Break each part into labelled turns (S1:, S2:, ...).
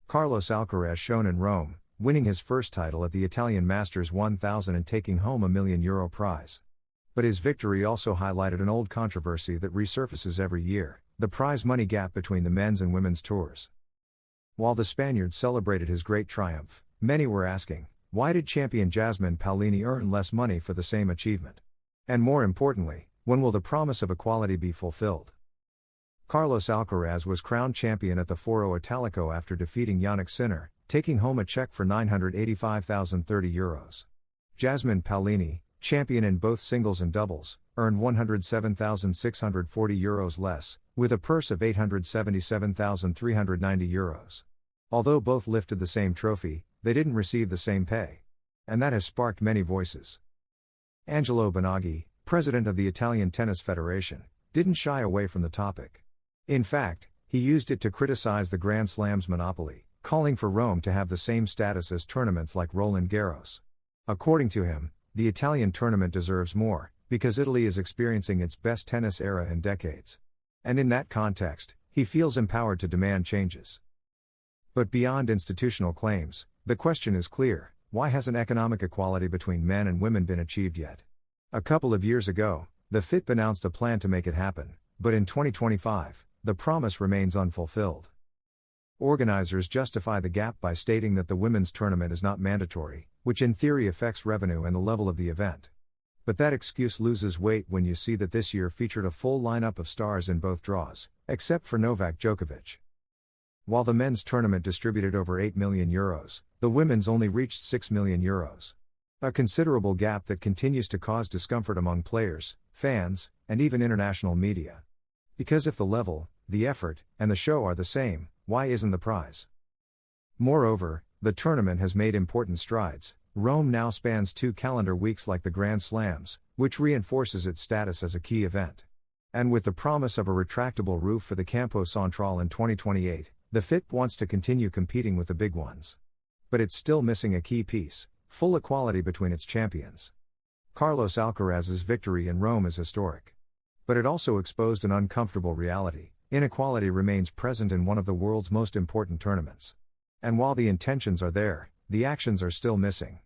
S1: Carlos Alcaraz shone in Rome, winning his first title at the Italian Masters 1000 and taking home a €1 million prize. But his victory also highlighted an old controversy that resurfaces every year: the prize money gap between the men's and women's tours. While the Spaniard celebrated his great triumph, many were asking, why did champion Jasmine Paolini earn less money for the same achievement? And more importantly, when will the promise of equality be fulfilled? Carlos Alcaraz was crowned champion at the Foro Italico after defeating Jannik Sinner, taking home a check for €985,030. Jasmine Paolini, champion in both singles and doubles, earned €107,640 less, with a purse of €877,390. Although both lifted the same trophy, they didn't receive the same pay. And that has sparked many voices. Angelo Bonaghi, president of the Italian Tennis Federation, didn't shy away from the topic. In fact, he used it to criticize the Grand Slam's monopoly, calling for Rome to have the same status as tournaments like Roland Garros. According to him, the Italian tournament deserves more, because Italy is experiencing its best tennis era in decades. And in that context, he feels empowered to demand changes. But beyond institutional claims, the question is clear: why hasn't economic equality between men and women been achieved yet? A couple of years ago, the FIP announced a plan to make it happen, but in 2025, the promise remains unfulfilled. Organizers justify the gap by stating that the women's tournament is not mandatory, which in theory affects revenue and the level of the event. But that excuse loses weight when you see that this year featured a full lineup of stars in both draws, except for Novak Djokovic. While the men's tournament distributed over €8 million, the women's only reached €6 million. A considerable gap that continues to cause discomfort among players, fans, and even international media. Because if the level, the effort, and the show are the same, why isn't the prize? Moreover, the tournament has made important strides. Rome now spans 2 calendar weeks like the Grand Slams, which reinforces its status as a key event. And with the promise of a retractable roof for the Campo Central in 2028, the FIP wants to continue competing with the big ones. But it's still missing a key piece: full equality between its champions. Carlos Alcaraz's victory in Rome is historic. But it also exposed an uncomfortable reality: inequality remains present in one of the world's most important tournaments. And while the intentions are there, the actions are still missing.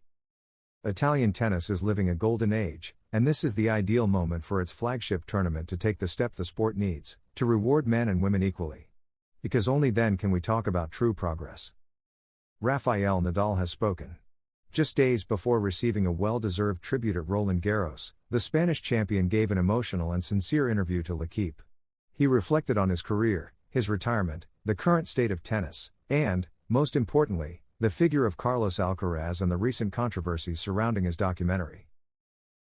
S1: Italian tennis is living a golden age, and this is the ideal moment for its flagship tournament to take the step the sport needs, to reward men and women equally. Because only then can we talk about true progress. Rafael Nadal has spoken. Just days before receiving a well-deserved tribute at Roland Garros, the Spanish champion gave an emotional and sincere interview to L'Equipe. He reflected on his career, his retirement, the current state of tennis, and, most importantly, the figure of Carlos Alcaraz and the recent controversies surrounding his documentary.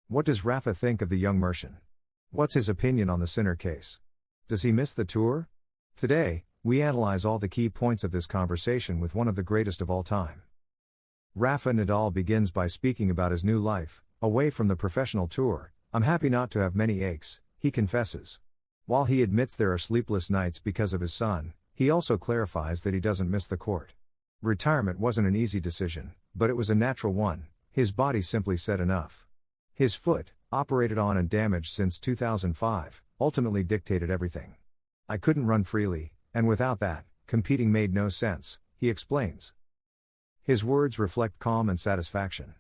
S1: What does Rafa think of the young Mercian? What's his opinion on the Sinner case? Does he miss the tour? Today, we analyze all the key points of this conversation with one of the greatest of all time. Rafa Nadal begins by speaking about his new life, away from the professional tour. "I'm happy not to have many aches," he confesses. While he admits there are sleepless nights because of his son, he also clarifies that he doesn't miss the court. Retirement wasn't an easy decision, but it was a natural one. His body simply said enough. His foot, operated on and damaged since 2005, ultimately dictated everything. "I couldn't run freely, and without that, competing made no sense," he explains. His words reflect calm and satisfaction.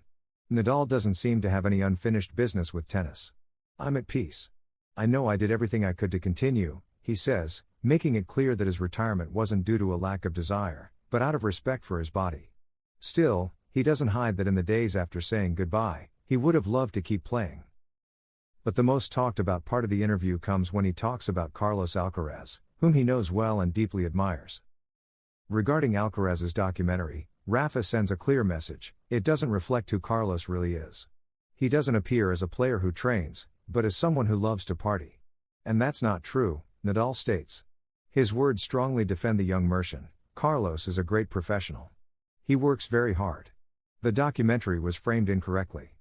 S1: Nadal doesn't seem to have any unfinished business with tennis. "I'm at peace. I know I did everything I could to continue," he says, making it clear that his retirement wasn't due to a lack of desire, but out of respect for his body. Still, he doesn't hide that in the days after saying goodbye, he would have loved to keep playing. But the most talked about part of the interview comes when he talks about Carlos Alcaraz, whom he knows well and deeply admires. Regarding Alcaraz's documentary, Rafa sends a clear message: it doesn't reflect who Carlos really is. He doesn't appear as a player who trains, but as someone who loves to party. And that's not true, Nadal states. His words strongly defend the young Mercian. Carlos is a great professional. He works very hard. The documentary was framed incorrectly.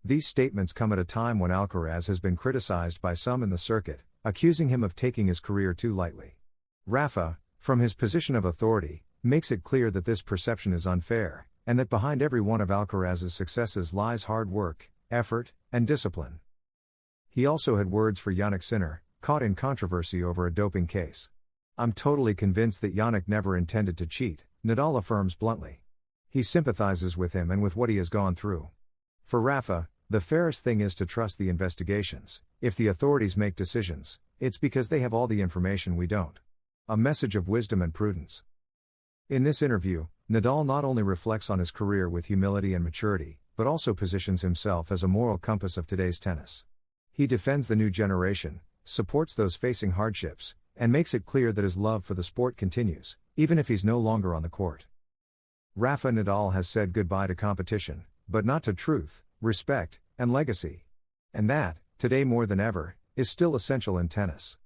S1: These statements come at a time when Alcaraz has been criticized by some in the circuit, accusing him of taking his career too lightly. Rafa, from his position of authority, makes it clear that this perception is unfair, and that behind every one of Alcaraz's successes lies hard work, effort, and discipline. He also had words for Jannik Sinner, caught in controversy over a doping case. "I'm totally convinced that Jannik never intended to cheat," Nadal affirms bluntly. He sympathizes with him and with what he has gone through. For Rafa, the fairest thing is to trust the investigations. If the authorities make decisions, it's because they have all the information we don't. A message of wisdom and prudence. In this interview, Nadal not only reflects on his career with humility and maturity, but also positions himself as a moral compass of today's tennis. He defends the new generation, supports those facing hardships, and makes it clear that his love for the sport continues, even if he's no longer on the court. Rafa Nadal has said goodbye to competition, but not to truth, respect, and legacy. And that, today more than ever, is still essential in tennis.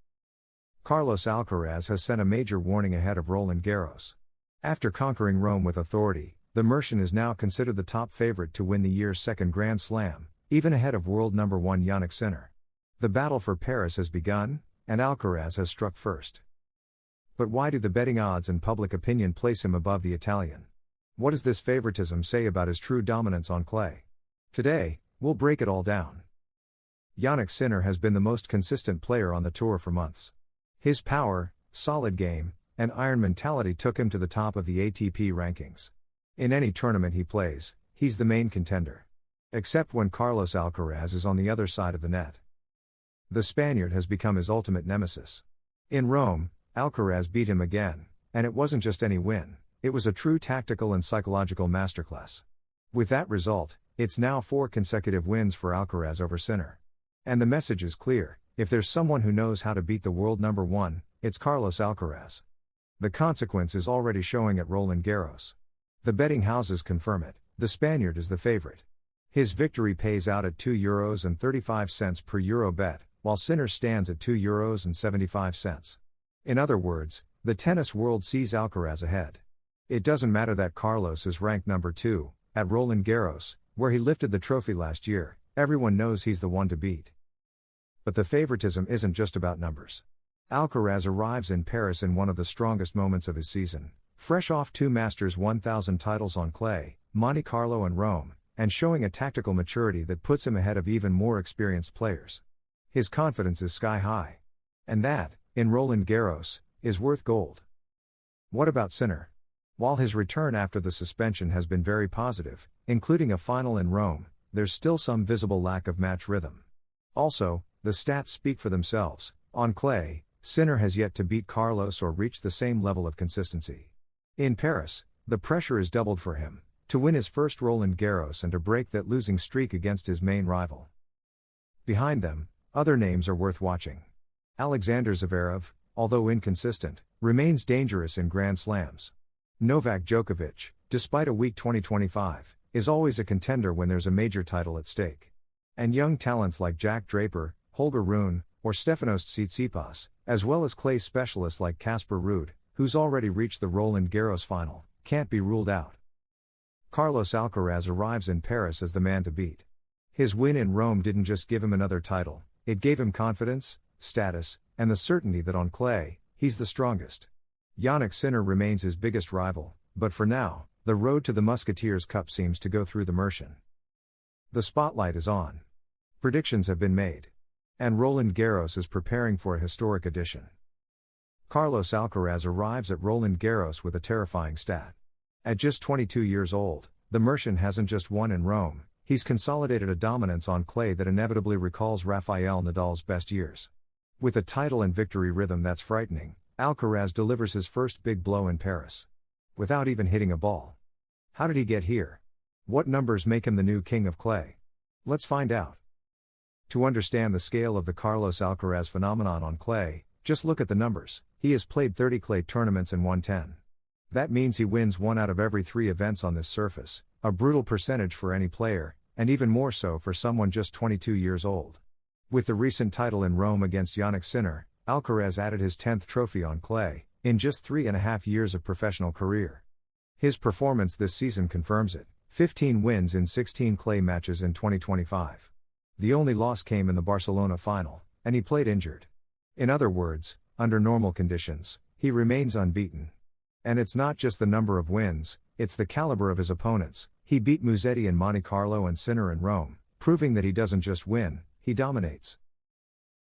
S1: Carlos Alcaraz has sent a major warning ahead of Roland Garros. After conquering Rome with authority, the Mercian is now considered the top favorite to win the year's second Grand Slam, even ahead of world number 1 Jannik Sinner. The battle for Paris has begun, and Alcaraz has struck first. But why do the betting odds and public opinion place him above the Italian? What does this favoritism say about his true dominance on clay? Today, we'll break it all down. Jannik Sinner has been the most consistent player on the tour for months. His power, solid game, and iron mentality took him to the top of the ATP rankings. In any tournament he plays, he's the main contender. Except when Carlos Alcaraz is on the other side of the net. The Spaniard has become his ultimate nemesis. In Rome, Alcaraz beat him again, and it wasn't just any win, it was a true tactical and psychological masterclass. With that result, it's now 4 consecutive wins for Alcaraz over Sinner. And the message is clear: if there's someone who knows how to beat the world number 1, it's Carlos Alcaraz. The consequence is already showing at Roland Garros. The betting houses confirm it, the Spaniard is the favorite. His victory pays out at €2.35 per euro bet, while Sinner stands at €2.75. In other words, the tennis world sees Alcaraz ahead. It doesn't matter that Carlos is ranked number 2, at Roland Garros, where he lifted the trophy last year, everyone knows he's the one to beat. But the favoritism isn't just about numbers. Alcaraz arrives in Paris in one of the strongest moments of his season, fresh off 2 Masters 1000 titles on clay, Monte Carlo and Rome, and showing a tactical maturity that puts him ahead of even more experienced players. His confidence is sky high. And that, in Roland Garros, is worth gold. What about Sinner? While his return after the suspension has been very positive, including a final in Rome, there's still some visible lack of match rhythm. Also, the stats speak for themselves. On clay, Sinner has yet to beat Carlos or reach the same level of consistency. In Paris, the pressure is doubled for him, to win his first Roland Garros and to break that losing streak against his main rival. Behind them, other names are worth watching. Alexander Zverev, although inconsistent, remains dangerous in Grand Slams. Novak Djokovic, despite a weak 2025, is always a contender when there's a major title at stake. And young talents like Jack Draper, Holger Rune, or Stefanos Tsitsipas, as well as clay specialists like Casper Ruud, who's already reached the Roland Garros final, can't be ruled out. Carlos Alcaraz arrives in Paris as the man to beat. His win in Rome didn't just give him another title, it gave him confidence, status, and the certainty that on clay, he's the strongest. Jannik Sinner remains his biggest rival, but for now, the road to the Musketeers Cup seems to go through the Mercian. The spotlight is on. Predictions have been made. And Roland Garros is preparing for a historic edition. Carlos Alcaraz arrives at Roland Garros with a terrifying stat. At just 22 years old, the Mercian hasn't just won in Rome, he's consolidated a dominance on clay that inevitably recalls Rafael Nadal's best years. With a title and victory rhythm that's frightening, Alcaraz delivers his first big blow in Paris. Without even hitting a ball. How did he get here? What numbers make him the new king of clay? Let's find out. To understand the scale of the Carlos Alcaraz phenomenon on clay, just look at the numbers. He has played 30 clay tournaments and won 10. That means he wins 1 out of every 3 events on this surface, a brutal percentage for any player, and even more so for someone just 22 years old. With the recent title in Rome against Jannik Sinner, Alcaraz added his 10th trophy on clay, in just 3.5 years of professional career. His performance this season confirms it: 15 wins in 16 clay matches in 2025. The only loss came in the Barcelona final, and he played injured. In other words, under normal conditions, he remains unbeaten. And it's not just the number of wins, it's the caliber of his opponents. He beat Musetti in Monte Carlo and Sinner in Rome, proving that he doesn't just win, he dominates.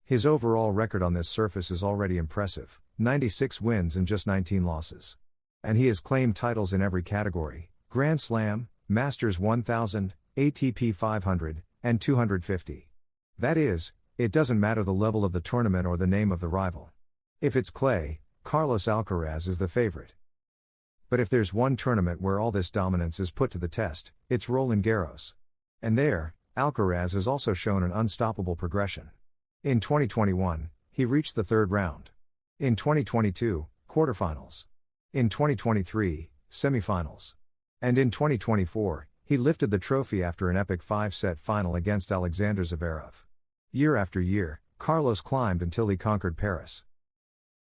S1: His overall record on this surface is already impressive: 96 wins and just 19 losses. And he has claimed titles in every category: Grand Slam, Masters 1000, ATP 500, and 250. That is, it doesn't matter the level of the tournament or the name of the rival. If it's clay, Carlos Alcaraz is the favorite. But if there's one tournament where all this dominance is put to the test, it's Roland Garros. And there, Alcaraz has also shown an unstoppable progression. In 2021, he reached the third round. In 2022, quarterfinals. In 2023, semifinals. And in 2024, he lifted the trophy after an epic 5-set final against Alexander Zverev. Year after year, Carlos climbed until he conquered Paris.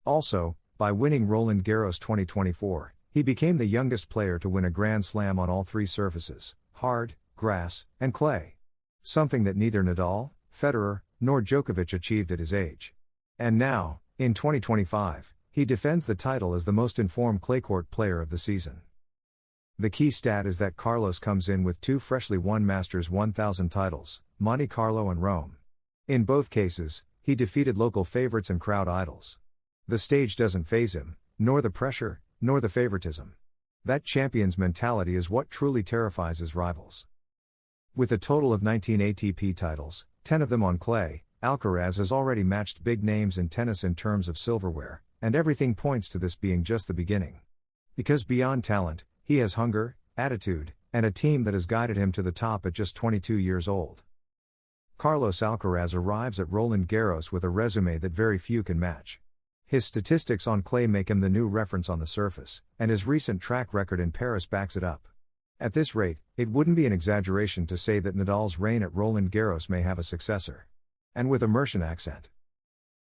S1: Also, by winning Roland Garros 2024, he became the youngest player to win a Grand Slam on all three surfaces: hard, grass, and clay. Something that neither Nadal, Federer, nor Djokovic achieved at his age. And now, in 2025, he defends the title as the most informed claycourt player of the season. The key stat is that Carlos comes in with two freshly won Masters 1000 titles, Monte Carlo and Rome. In both cases, he defeated local favorites and crowd idols. The stage doesn't faze him, nor the pressure, nor the favoritism. That champion's mentality is what truly terrifies his rivals. With a total of 19 ATP titles, 10 of them on clay, Alcaraz has already matched big names in tennis in terms of silverware, and everything points to this being just the beginning. Because beyond talent, he has hunger, attitude, and a team that has guided him to the top at just 22 years old. Carlos Alcaraz arrives at Roland Garros with a resume that very few can match. His statistics on clay make him the new reference on the surface, and his recent track record in Paris backs it up. At this rate, it wouldn't be an exaggeration to say that Nadal's reign at Roland Garros may have a successor. And with a Mercian accent.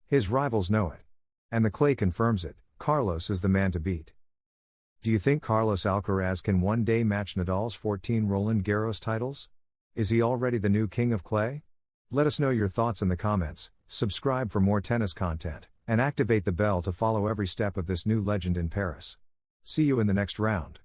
S1: His rivals know it. And the clay confirms it: Carlos is the man to beat. Do you think Carlos Alcaraz can one day match Nadal's 14 Roland Garros titles? Is he already the new king of clay? Let us know your thoughts in the comments, subscribe for more tennis content, and activate the bell to follow every step of this new legend in Paris. See you in the next round.